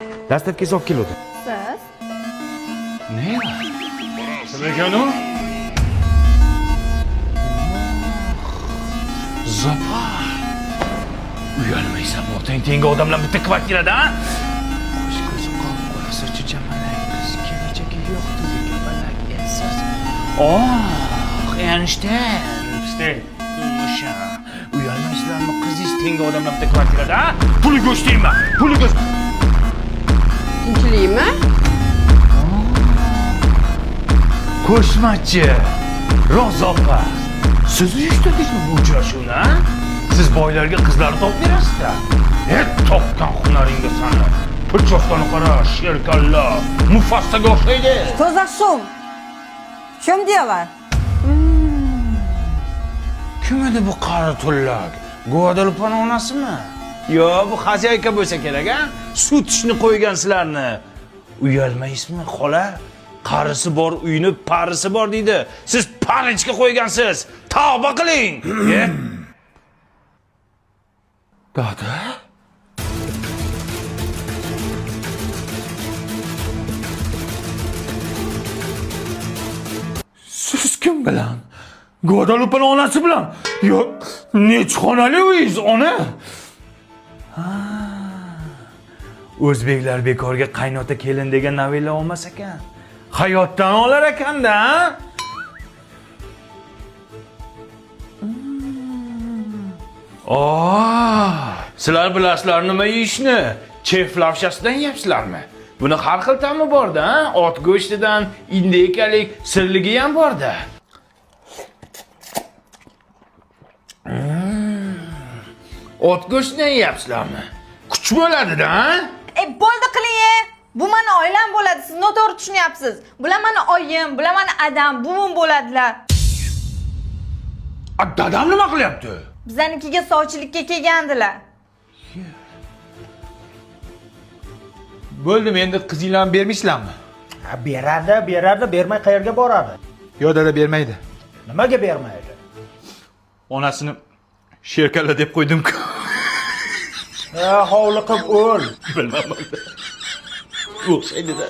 Dastlabki olib keluvdi. Siz? Ne? Kim ekan u? Zapar. Uyalmaysan, otang tengi odamlar bitta kvartirada, ha? Qo'sh ko'zi qop-qora sochi jamalak, qiz kelajagi yo'qdi degan balak esiz. Einstein. O'sha. Uyalmaysizlarmi, qizingiz tengi odamlar bitta kvartirada, ha? Puli go'shtayman, puli go'sht. Tinchlikmi? Qo'shmachi, Rozopa. Siz uyushtirdingizmi bu uchrashuvni, ha? Siz boylarga qizlarni topib berasizlar. Topgan hunaringga sani. Pulchoftani qara, sherkalla, Mufassaga o'xshaydi. To'zaqsuv. Kim diyorlar? Kim edi bu qari tullak? Guadalupe'ni onasimi? Yo, bu xozayka bo'lsa kerak, ha? Sut ishni qo'ygan sizlarni. Uyalmaysizmi, xola? Qarisi bor uyni parisi bor deydi. Siz parichga qo'ygansiz. Tavba qiling. Dada? Siz kim bilan? Guadalupe'ni onasi bilan? Yo, nechxonali uyingiz, ona? O'zbeklar bekorga qaynota kelin degan novella olmas ekan. Hayotdan olar ekanda, sizlar bilasizlar nima yeyishni? Chef lavshasidan yeyapsizlarmi? Buni har xil ta'mi bor-da, ha? Ot go'shtidan indekalik sirligi ham bor-da. Ot go'shtidan yeyapsizlarmi? Kuch bo'ladi-da, ha? Bo'ldi qiling. Bu meni oilam bo'ladi. Siz noto'g'ri tushunyapsiz. Bular meni oyim, bular meni adam, buvim bo'ladilar. Dadam nima qilyapti? Bizanikiga sovchilikka kelgandilar. Bo'ldim, endi qizinglarni bermaysizlarmi? Beradi, bermay qayerga boradi? Yo, dada bermaydi. Nimaga bermaydi? Onasini sherkalla deb qo'ydim-ku. Hovliqib o'l. Bilmadim. O'xshaydi-da.